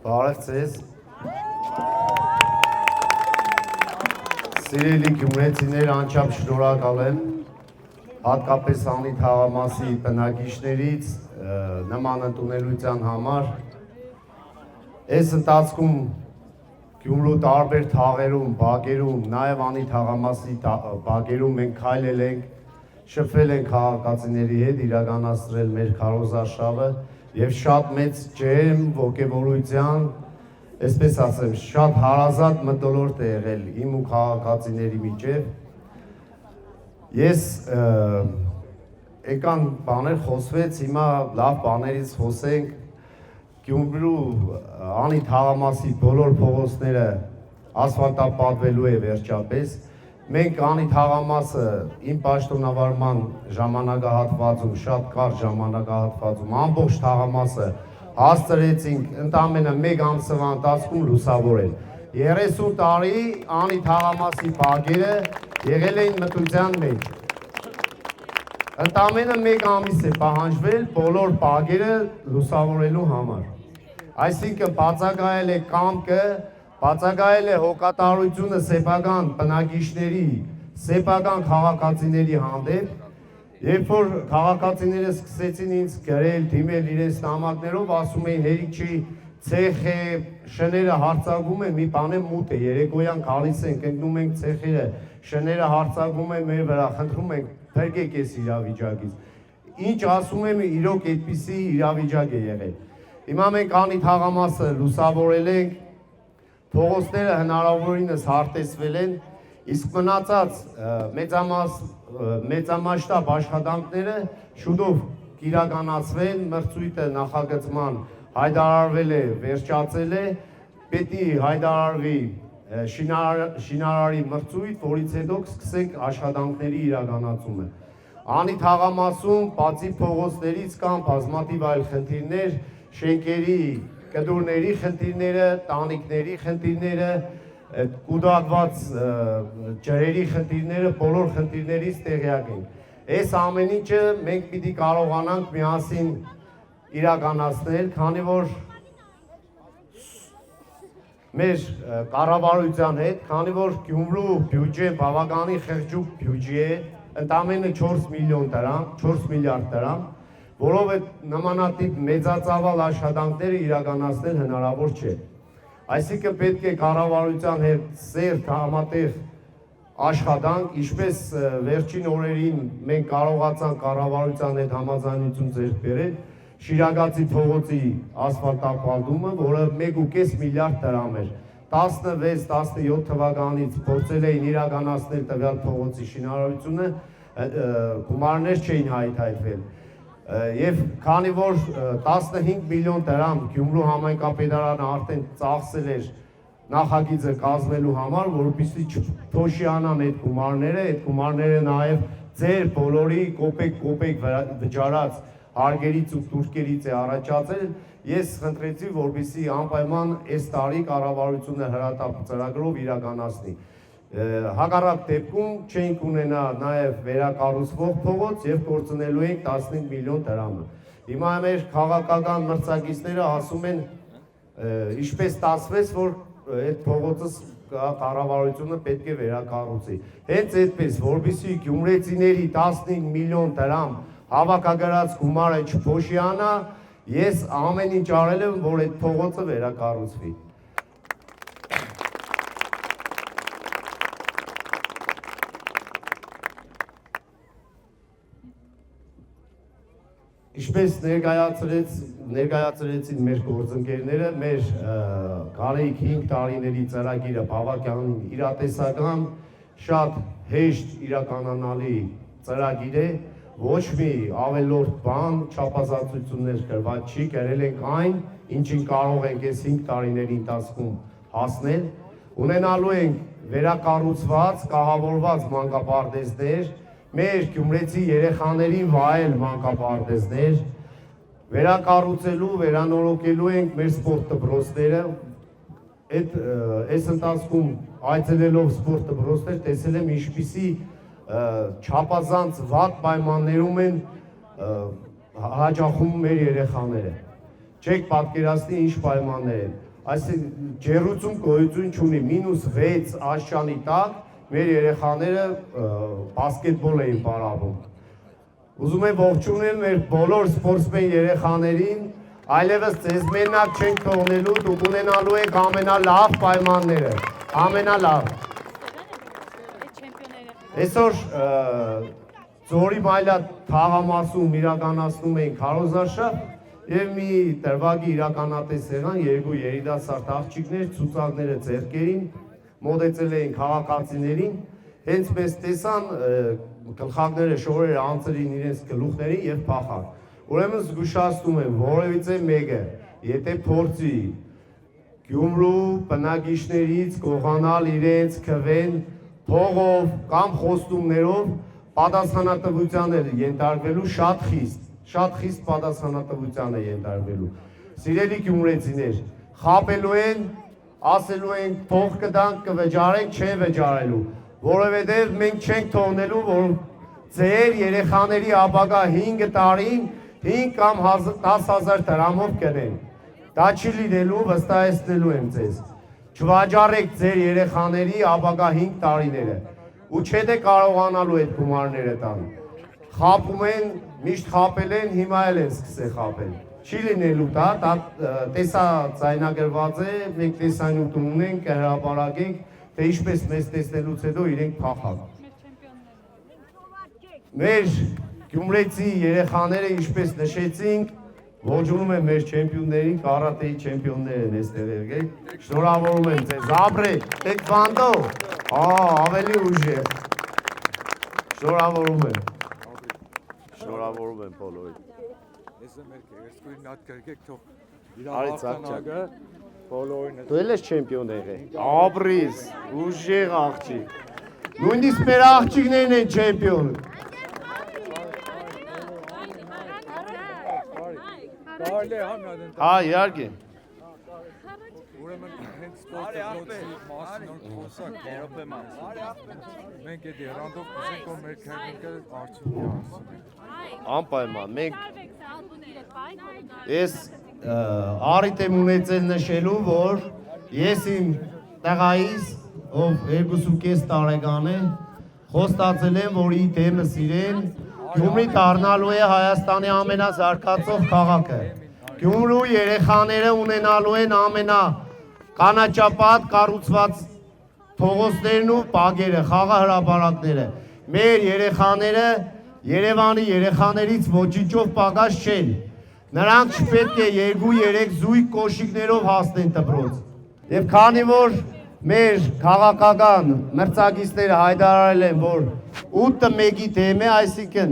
Բարև ձեզ։ Սիրելի գյումրեցիներ, անչափ շնորհակալ եմ հատկապես Անի թաղամասի բնակիչներից նման ընդունելության համար։ Այս ընթացքում Գյումրու տարբեր թաղերում, բակերում, նաև Անի թաղամասի բակերում մենք քայլել ենք, շփվել ենք քաղաքացիների հետ, իրականացրել մեր քարոզարշավը եւ շատ մեծ ջերմ ոգևորության, այսպես ասեմ, շատ հարազատ մթնոլորտ է եղել իմ ու քաղաքացիների միջև։ Ես եկան բաներ խոսվեց, հիմա լավ բաներից խոսենք։ Գյումրու Անի թաղամասի բոլոր փողոցները ասֆալտապատվելու է վերջապես։ Մենք Անի թաղամասը իմ պաշտոնավարման ժամանակահատվածում, շատ կարճ ժամանակահատվածում, ամբողջ թաղամասը հասցրեցինք ընդամենը մեկ ամսվա ընթացքում լուսավորել։ 30 տարի Անի թաղամասի բակերը եղել էին մթության մեջ։ Ընդամենը մեկ ամիս է պահանջվել բոլոր բակերը լուսավորելու համար։ Այսինքն բացակայել է կամքը, բացակայել է հոգատարությունը սեփական բնակիչների, սեփական քաղաքացիների հանդեպ, երբ որ քաղաքացիները սկսեցին ինձ գրել, դիմել իրենց նամակներով, ասում էին հերիք չի, ցեխ է, շները հարձակվում են, մի բան է մութ է, երեկոյան գալիս ենք, ընկնում ենք ցեխերը, շները հարձակվում են մեր վրա, խնդրում ենք, փրկեք այս իրավիճակից։ Ինչ ասում եմ, իրոք այդպիսի իրավիճակ է եղել։ Հիմա մենք Անի թաղամասը լուսավորել ենք, փողոցները հնարավորինս հարթեցվել են, իսկ մնացած մեծամասշտաբ աշխատանքները շուտով կիրականացվեն, մրցույթը նախագծման հայտարարվել է, վերջացել է, պետք է հայտարարվի շինարարի մրցույթ, որից հետո սկսենք աշխատանքների իրականացումը։ Անի թաղամասում բացի փողոցներից կան բազմաթիվ այլ խնդիրներ, շենքերի, կտուրների խնդիրները, տանիքների խնդիրները, կուտակված ջրերի խնդիրները, բոլոր խնդիրներից տեղյակ ենք։ Այս ամեն ինչը մենք պիտի կարողանանք միասին իրականացնել, քանի որ մեր կառավարության հետ, քանի որ Գյումրու բյուջեն բավականին խեղճուկ բյուջե է, ընդամենը 4 միլիարդ դրամ, որով այդ նմանատիպ մեծածավալ աշխատանքները իրականացնել հնարավոր չէ։ Այսինքն պետք է կառավարության հետ սերտ համատեղ աշխատանք, ինչպես վերջին օրերին մենք կարողացանք կառավարության հետ համաձայնություն ձեռք բերել, Շիրակացի փողոցի ասֆալտապատումը, որը 1.5 միլիարդ դրամ էր, 16-17 թվականից փորձել էին իրականացնել տվյալ փողոցի շինարարությունը, գումարներ չէին հայթայթվել։ Եվ քանի որ 15 միլիոն դրամ Գյումրու համայնքապետարանը արդեն ծախսել էր նախագիծը կազմելու համար, որպեսզի չփոշիանան այդ գումարները նաև ձեր բոլորի կոպեկ վճարած հարկերից ու տուրքերից է առաջացել, ես խնդրեցի, որպեսզի անպայման այս տարի կառավարությունը հրատապ ծրագրով իրականացնի։ Հակառակ դեպքում չենք ունենա նաև վերակառուցվող փողոց եւ կորցնելու ենք 15 միլիոն դրամը։ Հիմա մեր քաղաքական մրցակիցները ասում են, ինչպես ստացվեց, որ այդ փողոցը կառավարությունը պետք է վերակառուցի։ Հենց այդպես, որպեսզի գյումրեցիների 15 միլիոն դրամ հավաքագրած գումարը չփոշիանա, ես ամեն ինչ արել եմ, որ այդ փողոցը վերակառուցվի։ Ինչպես ներկայացրեցին մեր գործընկերները, մեր կարիք 5 տարիների ծրագիրը բավականին իրատեսական, շատ հեշտ իրականանալի ծրագիր է, ոչ մի ավելորդ բան, չափազանցություններ գրված չի, գրել ենք այն, ինչին կարող ենք այս 5 տարիների ընթացքում հասնել, ունենալու ենք վերակառուցված, կահավորված մանկապարտեզներ, մեր գյումրեցի երեխաներին վայել մանկապարտեզներ, վերակառուցելու, վերանորոգելու ենք մեր սպորտ դպրոցները, այս ընթացքում այցելելով սպորտ դպրոցներ տեսել եմ ինչպիսի չափազանց վատ պայմաններում են հաճախում մեր երեխաները։ Չեք պատկերացնի ինչ պայմաններ են։ այսինքն ջերուցում գոյություն չունի, -6 աշճանի տակ մեր երեխաները բասկետբոլ էին պարապում։ Ուզում եմ ողջունել մեր բոլոր սպորտսմեն երեխաներին, այլևս ձեզ մենակ չենք թողնելու, դուք ունենալու եք ամենալավ պայմանները, ամենալավ։ Այսօր Ձորի մայլա թաղամասում իրականացնում էին քարոզարշավ եւ մի դրվագի իրականատես եղան երկու երիտասարդ աղջիկներ ցուցակները ձեռքերին մոտեցել էին քաղաքացիներին, հենց մեզ տեսան գլխակները շորերը անցրին իրենց գլուխներին եւ փախան։ Ուրեմն զգուշացնում եմ, որևիցե մեկը, եթե փորձի Գյումրու բնակիչներից գողանալ իրենց քվեն փողով կամ խոստումներով, պատասխանատվության է ենթարկվելու շատ խիստ պատասխանատվության է ենթարկվելու։ Սիրելի գյումրեցիներ, խաբելու են, ասելու են փող կտանք, կվճարենք, չեն վճարելու, որովհետև մենք չենք թողնելու, որ ձեր երեխաների ապագա 5 տարին 5 կամ 10,000 դրամով կնեն։ Դա չի լինելու, վստահեցնելու եմ ձեզ։ Չվաճառեք ձեր երեխաների ապագա 5 տարիները ու չէ կարողանալու այդ գումարները տան։ Խաբում են, միշտ խաբել են, հիմա էլ են սկսել խաբել։ Չի լինելու դա տեսա ձայնագրված է, մենք տեսանյութ ունենք, կհրապարակենք, թե ինչպես մեզ տեսնելուց հետո իրենք փախան։ Մեր գյումրեցի երեխաները, ինչպես նշեցինք, ողջունում եմ մեր չեմպիոններին, կարատեի չեմպիոններ են այստեղ եղել։ Շնորհավորում եմ ձեզ, ապրեք, տեքվանդո, ավելի ուժեղ։ Շնորհավորում եմ։ Շնորհավորում եմ բոլորին։ Ես եմ երկրին ատկերգեք թող Արի ծաղկը, բոլորին։ դու էլ ես չեմպիոն եղել։ Ապրիս, ուժեղ աղջիկ։ Նույնիսկ մեր աղջիկներն են չեմպիոն։ Կարելի է համնադեն։ Հա, իհարկե։ Ուրեմն հենց սպորտի մասին խոսակ Եվրոպայում։ Մենք այդ երանդով կուզենք որ մեր քերնիկները արդյունքի հասնեն։ Անպայման, մենք ես առիթ եմ ունեցել նշելու, որ ես իմ տղայիս, ով 2.5 տարեկան է, խոստացել եմ, որ իր դեմը սիրեն, Գյումրի դառնալու է Հայաստանի ամենազարգացող քաղաքը։ Գյումրու երեխաները ունենալու են ամենականաչապատ կառուցված փողոցներն ու բակերը, խաղահրապարակները։ Մեր երեխաները Երևանի երեխաներից ոչինչով պակաս չեն։ Նրանք չպետք է 2-3 զույգ կոշիկներով հասնեն դպրոց։ Եվ քանի որ մեր քաղաքական մրցակիցները հայտարարել են, որ 8-1-ի դեմ է, այսինքն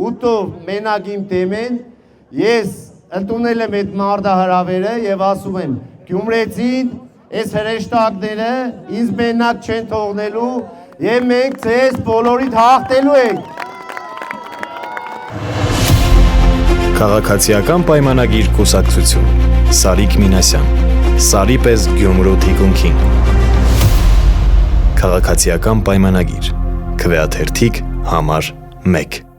8-ով մենակ իմ դեմ են, ես ընդունել եմ այդ մարտահրավերը եւ ասում եմ, գյումրեցին այս հրեշտակները ինձ մենակ չեն թողնելու եւ մենք ձեզ բոլորիդ հաղթելու ենք։ Քաղաքացիական պայմանագիր կուսակցություն Սարիկ Մինասյան Սարի պես Գյումրու թիկունքին Քաղաքացիական պայմանագիր Քվեաթերթիկ համար 1